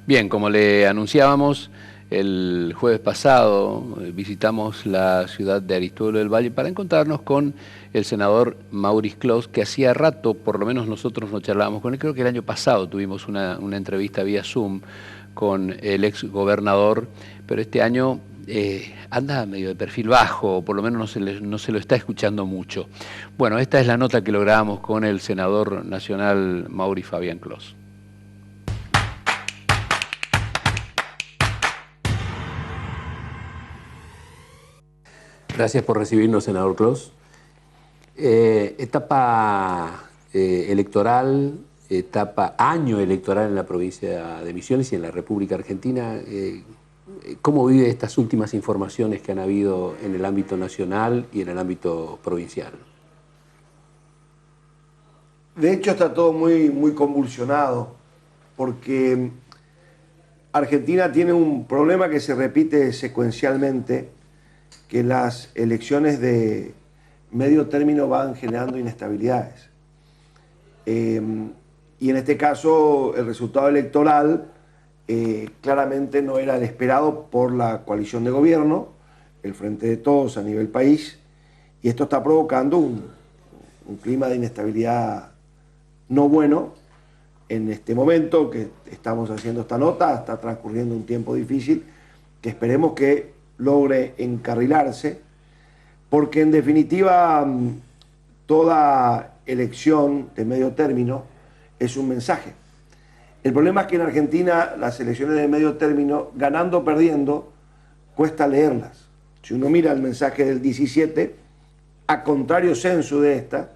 Bien, como le anunciábamos, el jueves pasado visitamos la ciudad de Aristóbulo del Valle para encontrarnos con el senador Maurice Klose, que hacía rato, por lo menos nosotros no charlábamos con él. Creo que el año pasado tuvimos una entrevista vía Zoom con el ex gobernador, pero este año anda medio de perfil bajo, o por lo menos no se lo está escuchando mucho. Bueno, esta es la nota que logramos con el senador nacional Maurice Fabián Klose. Gracias por recibirnos, senador Klose. Etapa electoral, año electoral en la provincia de Misiones y en la República Argentina. ¿Cómo vive estas últimas informaciones que han habido en el ámbito nacional y en el ámbito provincial? De hecho, está todo muy convulsionado, porque Argentina tiene un problema que se repite secuencialmente, que las elecciones de medio término van generando inestabilidades. Y en este caso, el resultado electoral claramente no era el esperado por la coalición de gobierno, el Frente de Todos a nivel país, y esto está provocando un clima de inestabilidad no bueno. En este momento que estamos haciendo esta nota, está transcurriendo un tiempo difícil que esperemos que logre encarrilarse, porque en definitiva toda elección de medio término es un mensaje. El problema es que en Argentina las elecciones de medio término, ganando o perdiendo, cuesta leerlas. Si uno mira el mensaje del 17, a contrario censo de esta,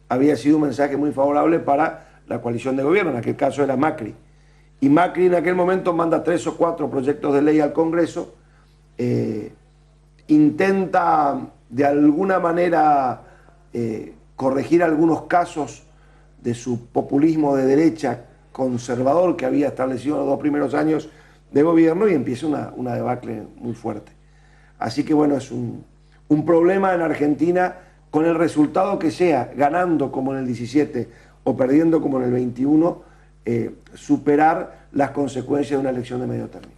había sido un mensaje muy favorable para la coalición de gobierno, en aquel caso era Macri. Y Macri en aquel momento manda 3 o 4 proyectos de ley al Congreso, intenta de alguna manera corregir algunos casos de su populismo de derecha conservador que había establecido en los 2 primeros años de gobierno, y empieza una debacle muy fuerte. Así que bueno, es un problema en Argentina, con el resultado que sea, ganando como en el 17 o perdiendo como en el 21, superar las consecuencias de una elección de medio término.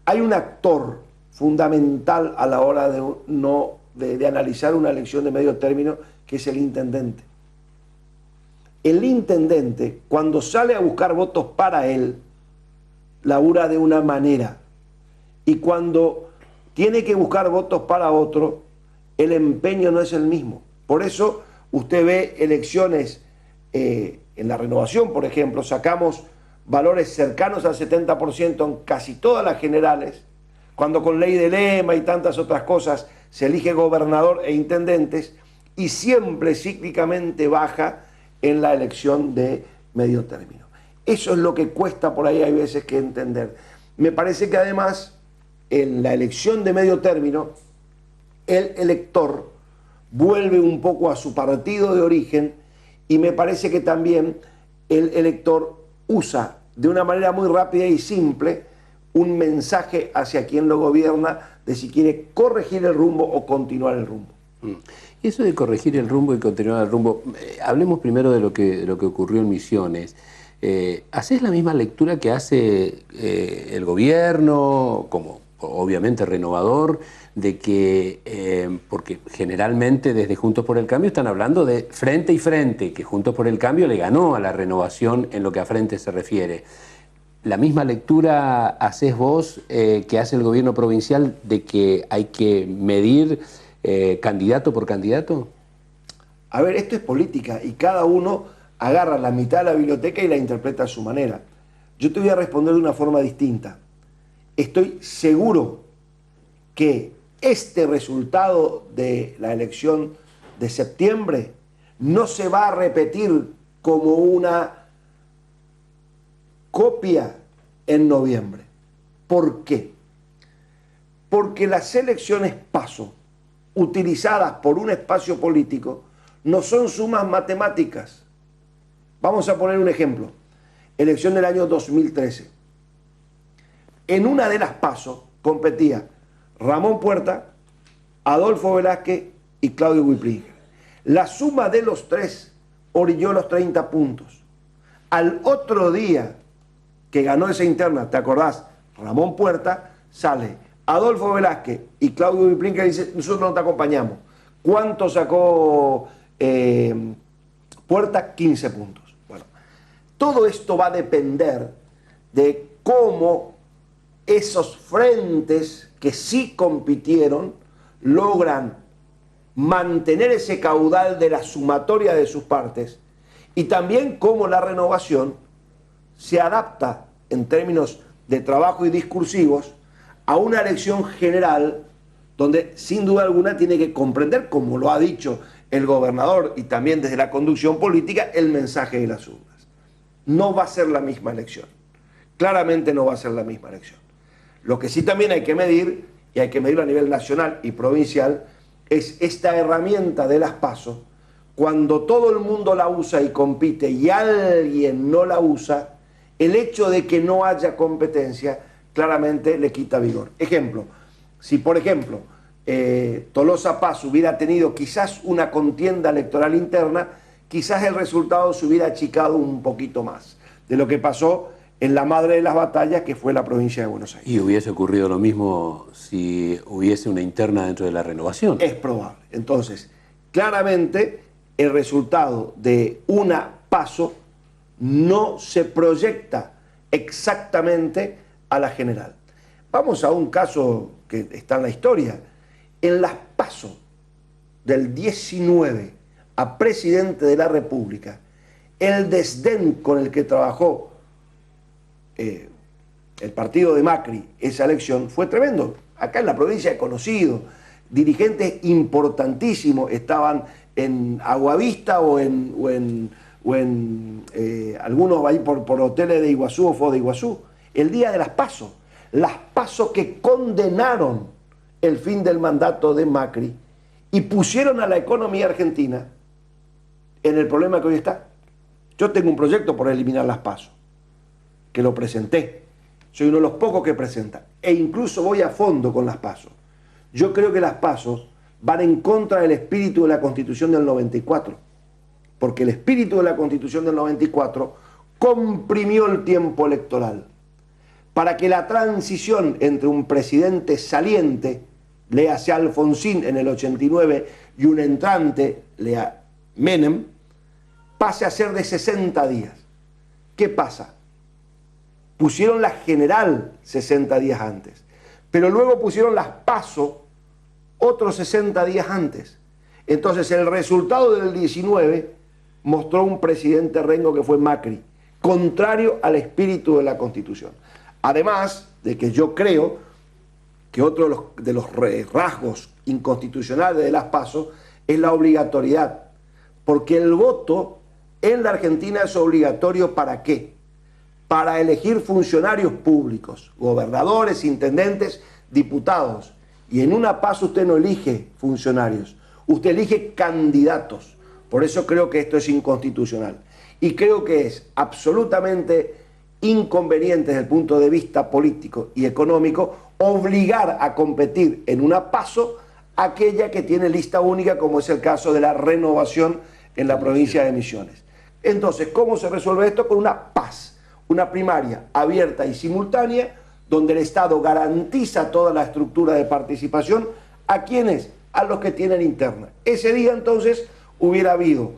Hay un actor fundamental a la hora de analizar una elección de medio término, que es el intendente. El intendente, cuando sale a buscar votos para él, labura de una manera, y cuando tiene que buscar votos para otro, el empeño no es el mismo. Por eso usted ve elecciones en la Renovación, por ejemplo, sacamos valores cercanos al 70% en casi todas las generales, cuando con ley de lema y tantas otras cosas se elige gobernador e intendentes, y siempre cíclicamente baja en la elección de medio término. Eso es lo que cuesta por ahí, hay veces, que entender. Me parece que además en la elección de medio término el elector vuelve un poco a su partido de origen, y me parece que también el elector usa de una manera muy rápida y simple un mensaje hacia quien lo gobierna de si quiere corregir el rumbo o continuar el rumbo. Y eso de corregir el rumbo y continuar el rumbo, hablemos primero de lo que ocurrió en Misiones. ¿Hacés la misma lectura que hace el gobierno, como obviamente renovador, de que, porque generalmente desde Juntos por el Cambio están hablando de frente y frente, que Juntos por el Cambio le ganó a la Renovación en lo que a frente se refiere? ¿La misma lectura hacés vos que hace el gobierno provincial, de que hay que medir candidato por candidato? A ver, esto es política y cada uno agarra la mitad de la biblioteca y la interpreta a su manera. Yo te voy a responder de una forma distinta. Estoy seguro que este resultado de la elección de septiembre no se va a repetir como una copia en noviembre. ¿Por qué? Porque las elecciones PASO, utilizadas por un espacio político, no son sumas matemáticas. Vamos a poner un ejemplo. Elección del año 2013. En una de las PASO competía Ramón Puerta, Adolfo Velázquez y Claudio Wiplinger. La suma de los tres orilló los 30 puntos. Al otro día que ganó esa interna, ¿te acordás? Ramón Puerta, sale Adolfo Velázquez y Claudio Wiplin que dice, nosotros no te acompañamos. ¿Cuánto sacó Puerta? 15 puntos. Bueno, todo esto va a depender de cómo esos frentes que sí compitieron logran mantener ese caudal de la sumatoria de sus partes y también cómo la renovación se adapta en términos de trabajo y discursivos a una elección general donde sin duda alguna tiene que comprender, como lo ha dicho el gobernador y también desde la conducción política, el mensaje de las urnas. No va a ser la misma elección. Claramente no va a ser la misma elección. Lo que sí también hay que medir, y hay que medirlo a nivel nacional y provincial, es esta herramienta de las PASO. Cuando todo el mundo la usa y compite y alguien no la usa, el hecho de que no haya competencia claramente le quita vigor. Ejemplo, si por ejemplo Tolosa Paz hubiera tenido quizás una contienda electoral interna, quizás el resultado se hubiera achicado un poquito más de lo que pasó en la madre de las batallas, que fue la provincia de Buenos Aires. ¿Y hubiese ocurrido lo mismo si hubiese una interna dentro de la renovación? Es probable. Entonces, claramente el resultado de una PASO no se proyecta exactamente a la general. Vamos a un caso que está en la historia. En las PASO del 19 a presidente de la República, el desdén con el que trabajó el partido de Macri esa elección fue tremendo. Acá en la provincia he conocido dirigentes importantísimos, estaban en Aguavista o en algunos ahí por hoteles de Iguazú o Foz de Iguazú, el día de las PASO que condenaron el fin del mandato de Macri y pusieron a la economía argentina en el problema que hoy está. Yo tengo un proyecto por eliminar las PASO, que lo presenté. Soy uno de los pocos que presenta. E incluso voy a fondo con las PASO. Yo creo que las PASO van en contra del espíritu de la Constitución del 94. Porque el espíritu de la Constitución del 94 comprimió el tiempo electoral para que la transición entre un presidente saliente, léase Alfonsín en el 89, y un entrante, lea Menem, pase a ser de 60 días. ¿Qué pasa? Pusieron la general 60 días antes, pero luego pusieron las PASO otros 60 días antes. Entonces el resultado del 19 mostró un presidente rengo que fue Macri, contrario al espíritu de la Constitución. Además de que yo creo que otro de los rasgos inconstitucionales de las PASO es la obligatoriedad, porque el voto en la Argentina es obligatorio ¿para qué? Para elegir funcionarios públicos, gobernadores, intendentes, diputados. Y en una PASO usted no elige funcionarios, usted elige candidatos. Por eso creo que esto es inconstitucional. Y creo que es absolutamente inconveniente desde el punto de vista político y económico obligar a competir en una PASO aquella que tiene lista única, como es el caso de la renovación en la provincia de Misiones. Entonces, ¿cómo se resuelve esto? Con una PAS, una primaria abierta y simultánea, donde el Estado garantiza toda la estructura de participación. ¿A quiénes? A los que tienen interna. Ese día entonces hubiera habido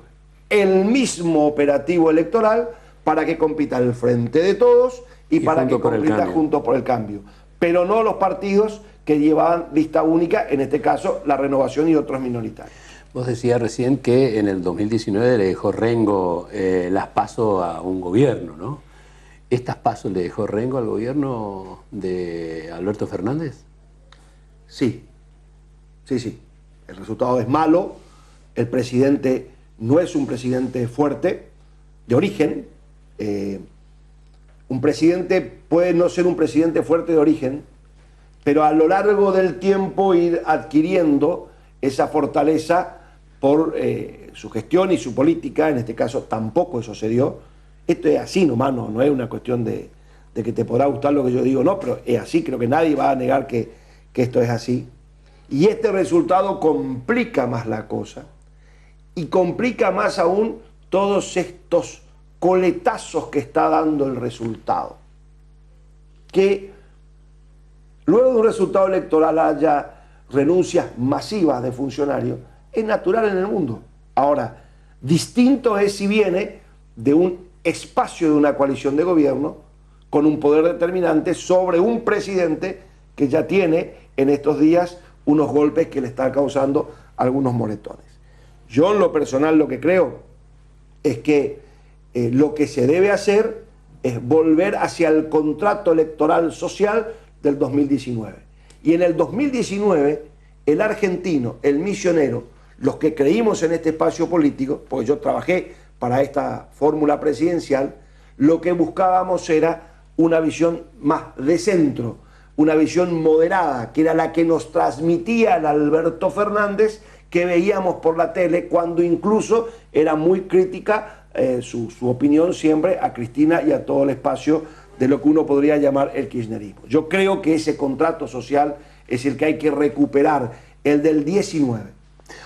el mismo operativo electoral para que compita el Frente de Todos y para que compita Juntos por el Cambio. Pero no los partidos que llevaban lista única, en este caso la Renovación y otros minoritarios. Vos decías recién que en el 2019 le dejó Rengo las PASO a un gobierno, ¿no? ¿Estas PASO le dejó Rengo al gobierno de Alberto Fernández? Sí, sí. El resultado es malo. El presidente no es un presidente fuerte, de origen. Un presidente puede no ser un presidente fuerte de origen, pero a lo largo del tiempo ir adquiriendo esa fortaleza por su gestión y su política. En este caso tampoco eso se dio. Esto es así nomás, no es una cuestión de que te podrá gustar lo que yo digo, no, pero es así. Creo que nadie va a negar que esto es así. Y este resultado complica más la cosa y complica más aún todos estos coletazos que está dando el resultado. que luego de un resultado electoral haya renuncias masivas de funcionarios, es natural en el mundo. Ahora, distinto es si viene de un espacio de una coalición de gobierno con un poder determinante sobre un presidente que ya tiene en estos días unos golpes que le están causando algunos moretones. Yo en lo personal lo que creo es que lo que se debe hacer es volver hacia el contrato electoral social del 2019. Y en el 2019, el argentino, el misionero, los que creímos en este espacio político, porque yo trabajé para esta fórmula presidencial, lo que buscábamos era una visión más de centro, una visión moderada, que era la que nos transmitía el Alberto Fernández que veíamos por la tele, cuando incluso era muy crítica su opinión siempre a Cristina y a todo el espacio de lo que uno podría llamar el kirchnerismo. Yo creo que ese contrato social es el que hay que recuperar, el del 19.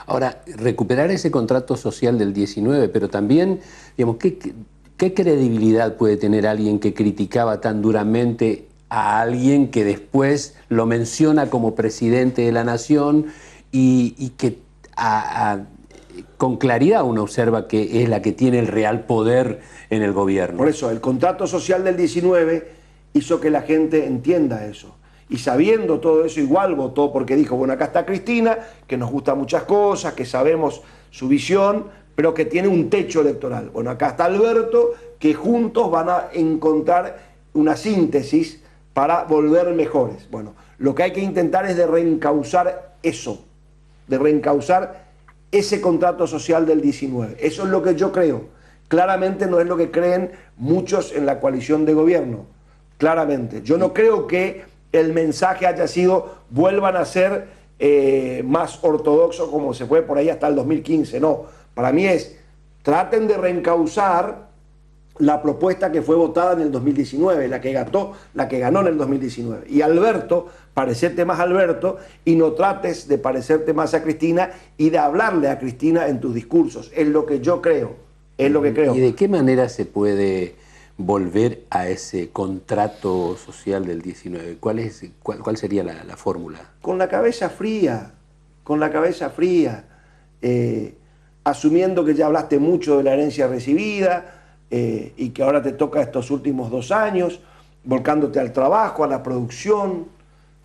Ahora, recuperar ese contrato social del 19, pero también, digamos, ¿qué credibilidad puede tener alguien que criticaba tan duramente a alguien que después lo menciona como presidente de la nación y que con claridad uno observa que es la que tiene el real poder en el gobierno? Por eso, el contrato social del 19 hizo que la gente entienda eso. Y sabiendo todo eso, igual votó porque dijo, bueno, acá está Cristina, que nos gusta muchas cosas, que sabemos su visión, pero que tiene un techo electoral. Bueno, acá está Alberto, que juntos van a encontrar una síntesis para volver mejores. Bueno, lo que hay que intentar es de reencauzar eso, de reencauzar ese contrato social del 19. Eso es lo que yo creo. Claramente no es lo que creen muchos en la coalición de gobierno. Claramente. Yo no creo que el mensaje haya sido vuelvan a ser más ortodoxos como se fue por ahí hasta el 2015. No. Para mí es traten de reencauzar la propuesta que fue votada en el 2019, la que ganó en el 2019. Y Alberto, parecerte más a Alberto y no trates de parecerte más a Cristina y de hablarle a Cristina en tus discursos. Es lo que yo creo, es lo que creo. ¿Y de qué manera se puede volver a ese contrato social del 19? ¿Cuál sería la fórmula? Con la cabeza fría, asumiendo que ya hablaste mucho de la herencia recibida, y que ahora te toca estos últimos 2 años, volcándote al trabajo, a la producción,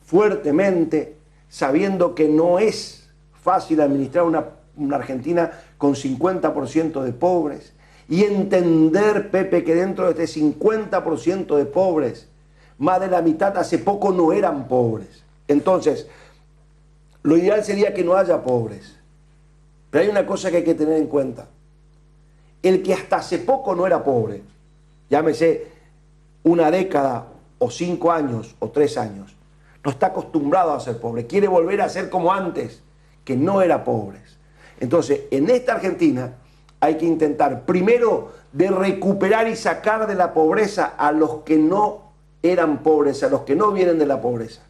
fuertemente, sabiendo que no es fácil administrar una Argentina con 50% de pobres, y entender, Pepe, que dentro de este 50% de pobres, más de la mitad hace poco no eran pobres. Entonces, lo ideal sería que no haya pobres, pero hay una cosa que hay que tener en cuenta. El que hasta hace poco no era pobre, llámese una década o 5 años o 3 años, no está acostumbrado a ser pobre, quiere volver a ser como antes, que no era pobres. Entonces, en esta Argentina hay que intentar primero de recuperar y sacar de la pobreza a los que no eran pobres, a los que no vienen de la pobreza.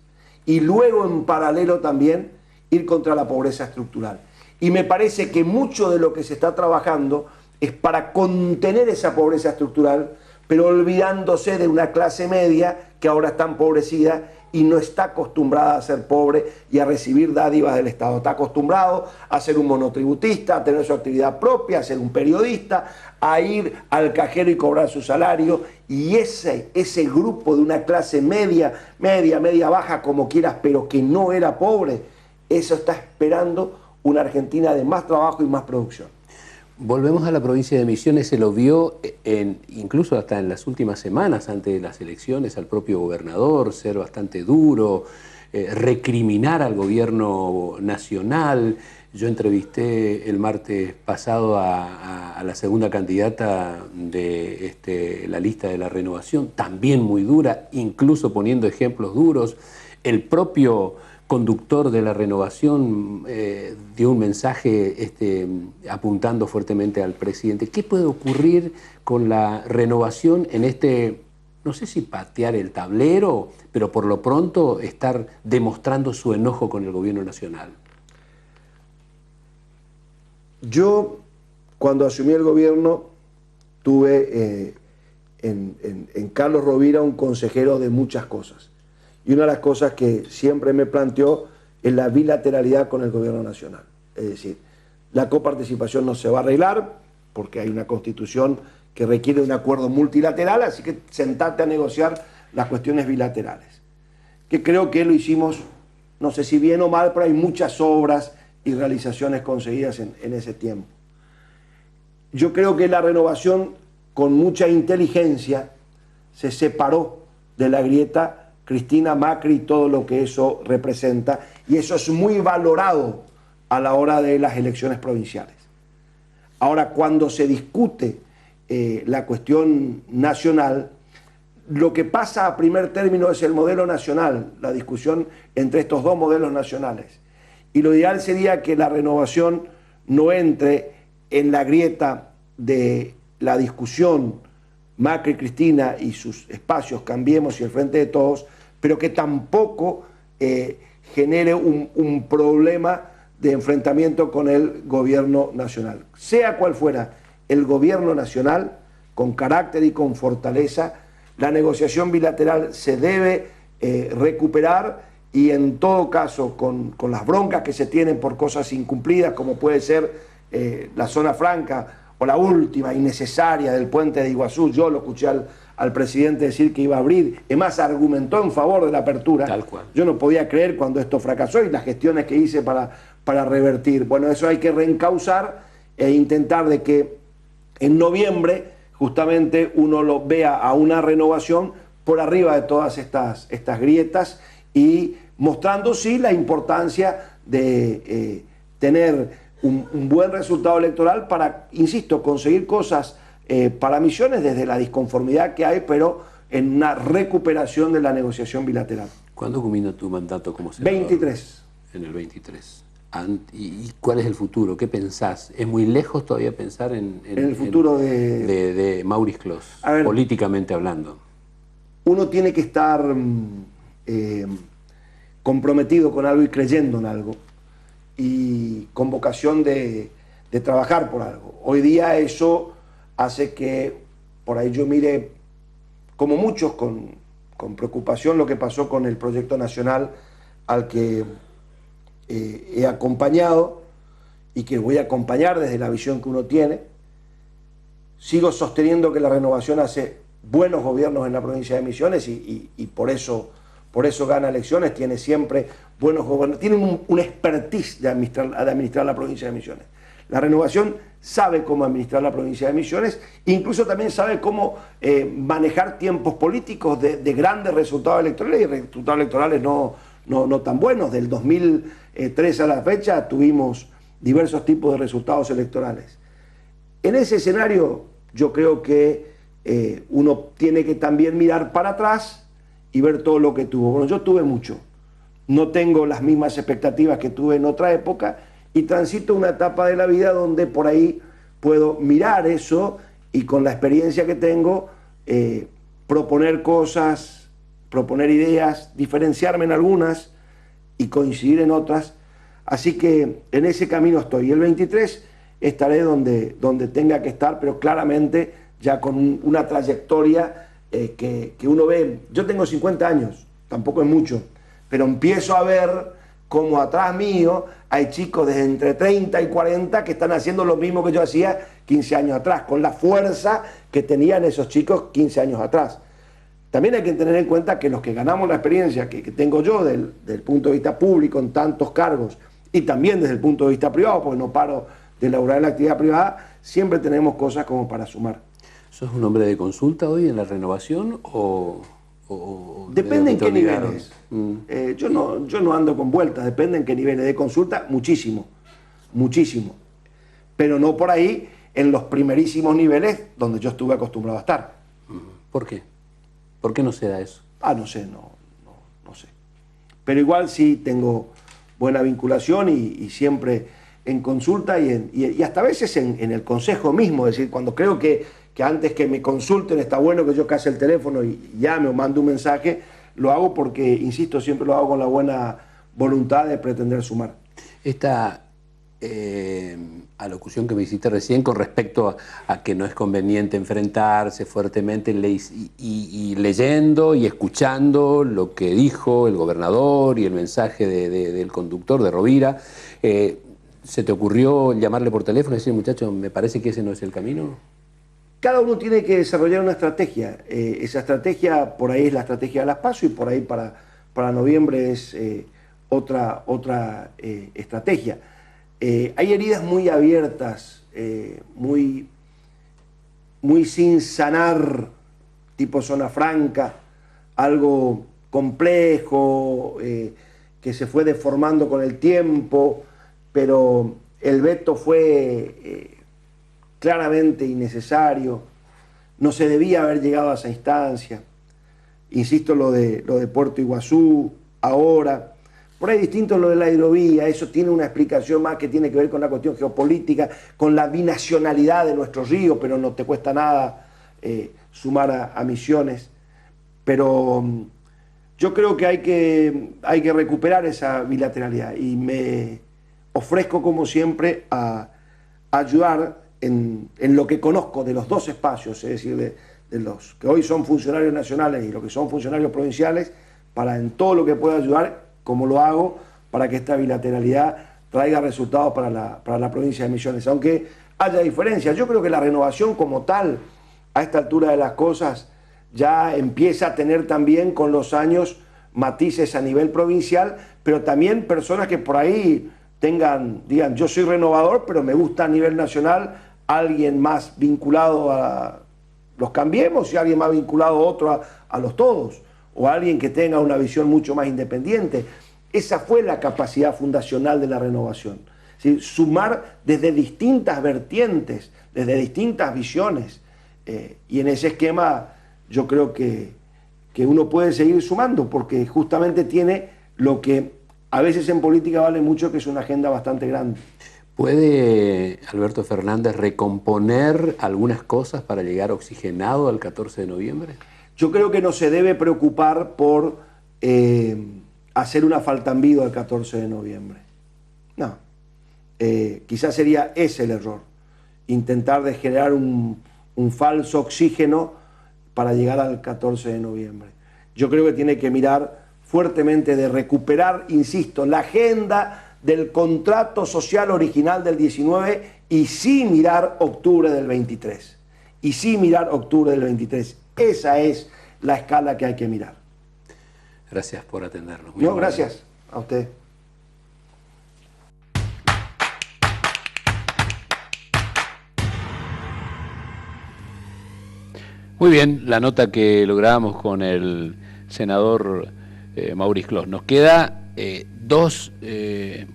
Y luego en paralelo también ir contra la pobreza estructural. Y me parece que mucho de lo que se está trabajando es para contener esa pobreza estructural, pero olvidándose de una clase media que ahora está empobrecida y no está acostumbrada a ser pobre y a recibir dádivas del Estado. Está acostumbrado a ser un monotributista, a tener su actividad propia, a ser un periodista, a ir al cajero y cobrar su salario. Y ese grupo de una clase media baja, como quieras, pero que no era pobre, eso está esperando una Argentina de más trabajo y más producción. Volvemos a la provincia de Misiones, se lo vio incluso hasta en las últimas semanas antes de las elecciones al propio gobernador ser bastante duro, recriminar al gobierno nacional. Yo entrevisté el martes pasado a la segunda candidata de la lista de la Renovación, también muy dura, incluso poniendo ejemplos duros. El propio conductor de la Renovación dio un mensaje apuntando fuertemente al presidente. ¿Qué puede ocurrir con la Renovación en no sé si patear el tablero, pero por lo pronto estar demostrando su enojo con el gobierno nacional? Yo, cuando asumí el gobierno, tuve en Carlos Rovira un consejero de muchas cosas. Y una de las cosas que siempre me planteó es la bilateralidad con el gobierno nacional. Es decir, la coparticipación no se va a arreglar porque hay una constitución que requiere un acuerdo multilateral, así que sentate a negociar las cuestiones bilaterales. Que creo que lo hicimos, no sé si bien o mal, pero hay muchas obras y realizaciones conseguidas en ese tiempo. Yo creo que la Renovación, con mucha inteligencia, se separó de la grieta Cristina Macri y todo lo que eso representa, y eso es muy valorado a la hora de las elecciones provinciales. Ahora, cuando se discute la cuestión nacional, lo que pasa a primer término es el modelo nacional, la discusión entre estos dos modelos nacionales. Y lo ideal sería que la Renovación no entre en la grieta de la discusión Macri-Cristina y sus espacios Cambiemos y el Frente de Todos, pero que tampoco genere un problema de enfrentamiento con el gobierno nacional. Sea cual fuera el gobierno nacional, con carácter y con fortaleza, la negociación bilateral se debe recuperar, y en todo caso con las broncas que se tienen por cosas incumplidas, como puede ser la zona franca o la última innecesaria del puente de Iguazú. Yo lo escuché al presidente decir que iba a abrir, es más, argumentó en favor de la apertura. Tal cual. Yo no podía creer cuando esto fracasó y las gestiones que hice para revertir. Bueno, eso hay que reencauzar e intentar de que en noviembre justamente uno lo vea a una renovación por arriba de todas estas grietas, y mostrando sí la importancia de tener un buen resultado electoral para, insisto, conseguir cosas para Misiones desde la disconformidad que hay, pero en una recuperación de la negociación bilateral. ¿Cuándo culmina tu mandato como senador? 23. En el 23. ¿Y cuál es el futuro? ¿Qué pensás? ¿Es muy lejos todavía pensar en el futuro de Maurice Clos, políticamente hablando? Uno tiene que estar comprometido con algo y creyendo en algo, y con vocación de trabajar por algo. Hoy día eso hace que por ahí yo mire, como muchos, con preocupación lo que pasó con el proyecto nacional al que he acompañado y que voy a acompañar desde la visión que uno tiene. Sigo sosteniendo que la Renovación hace buenos gobiernos en la provincia de Misiones y por eso gana elecciones, tiene siempre buenos gobiernos, tiene un expertise de administrar la provincia de Misiones. La Renovación sabe cómo administrar la provincia de Misiones, incluso también sabe cómo manejar tiempos políticos de grandes resultados electorales y resultados electorales no tan buenos. Del 2003 a la fecha tuvimos diversos tipos de resultados electorales. En ese escenario yo creo que uno tiene que también mirar para atrás y ver todo lo que tuvo. Bueno, yo tuve mucho, no tengo las mismas expectativas que tuve en otra época, y transito una etapa de la vida donde por ahí puedo mirar eso y, con la experiencia que tengo, proponer cosas, proponer ideas, diferenciarme en algunas y coincidir en otras. Así que en ese camino estoy. Y el 23 estaré donde tenga que estar, pero claramente ya con una trayectoria que uno ve. Yo tengo 50 años, tampoco es mucho, pero empiezo a ver cómo atrás mío hay chicos de entre 30 y 40 que están haciendo lo mismo que yo hacía 15 años atrás, con la fuerza que tenían esos chicos 15 años atrás. También hay que tener en cuenta que los que ganamos la experiencia que tengo yo del punto de vista público en tantos cargos, y también desde el punto de vista privado, porque no paro de laburar en la actividad privada, siempre tenemos cosas como para sumar. ¿Sos un hombre de consulta hoy en la Renovación o depende en qué niveles? Yo no ando con vueltas, depende en qué niveles. De consulta, muchísimo, pero no por ahí en los primerísimos niveles donde yo estuve acostumbrado a estar. ¿Por qué? ¿Por qué no se da eso? No sé, no sé. Pero igual sí tengo buena vinculación y siempre en consulta y hasta a veces en el consejo mismo. Es decir, cuando creo que antes que me consulten está bueno que yo case el teléfono y llame o mande un mensaje, lo hago porque, insisto, siempre lo hago con la buena voluntad de pretender sumar. Esta alocución que me hiciste recién con respecto a que no es conveniente enfrentarse fuertemente y leyendo y escuchando lo que dijo el gobernador y el mensaje del conductor de Rovira. ¿Se te ocurrió llamarle por teléfono y decir, muchacho, me parece que ese no es el camino? Cada uno tiene que desarrollar una estrategia. Esa estrategia, por ahí es la estrategia de las PASO y por ahí para noviembre es otra estrategia. Hay heridas muy abiertas, muy sin sanar, tipo zona franca, algo complejo, que se fue deformando con el tiempo, pero el veto fue claramente innecesario, no se debía haber llegado a esa instancia. Insisto, lo de Puerto Iguazú, ahora. Por ahí distinto lo de la hidrovía, eso tiene una explicación más que tiene que ver con la cuestión geopolítica, con la binacionalidad de nuestros ríos, pero no te cuesta nada sumar a Misiones. Pero yo creo que hay que recuperar esa bilateralidad y me ofrezco como siempre a ayudar en lo que conozco de los dos espacios, es decir, de los que hoy son funcionarios nacionales y los que son funcionarios provinciales, para en todo lo que pueda ayudar, como lo hago, para que esta bilateralidad traiga resultados para la provincia de Misiones. Aunque haya diferencias, yo creo que la renovación como tal, a esta altura de las cosas, ya empieza a tener también con los años matices a nivel provincial, pero también personas que por ahí digan, yo soy renovador, pero me gusta a nivel nacional alguien más vinculado a los Cambiemos y alguien más vinculado a otro a los Todos, o alguien que tenga una visión mucho más independiente. Esa fue la capacidad fundacional de la renovación. ¿Sí? Sumar desde distintas vertientes, desde distintas visiones. Y en ese esquema yo creo que uno puede seguir sumando, porque justamente tiene lo que a veces en política vale mucho, que es una agenda bastante grande. ¿Puede Alberto Fernández recomponer algunas cosas para llegar oxigenado al 14 de noviembre? Yo creo que no se debe preocupar por hacer una faltambido al 14 de noviembre. No. Quizás sería ese el error. Intentar de generar un falso oxígeno para llegar al 14 de noviembre. Yo creo que tiene que mirar fuertemente de recuperar, insisto, la agenda del contrato social original del 19 y sí mirar octubre del 23. Y sí mirar octubre del 23. Esa es la escala que hay que mirar. Gracias por atendernos. No, gracias a usted. Muy bien, la nota que logramos con el senador Maurice Clos. Nos queda dos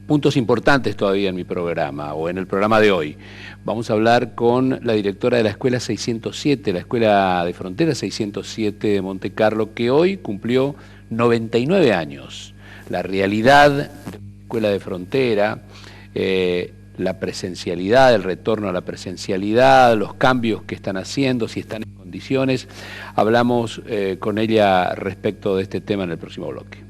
puntos importantes todavía en mi programa, o en el programa de hoy. Vamos a hablar con la directora de la Escuela 607, la Escuela de Frontera 607 de Monte Carlo, que hoy cumplió 99 años. La realidad de la Escuela de Frontera, la presencialidad, el retorno a la presencialidad, los cambios que están haciendo, si están en condiciones. Hablamos con ella respecto de este tema en el próximo bloque.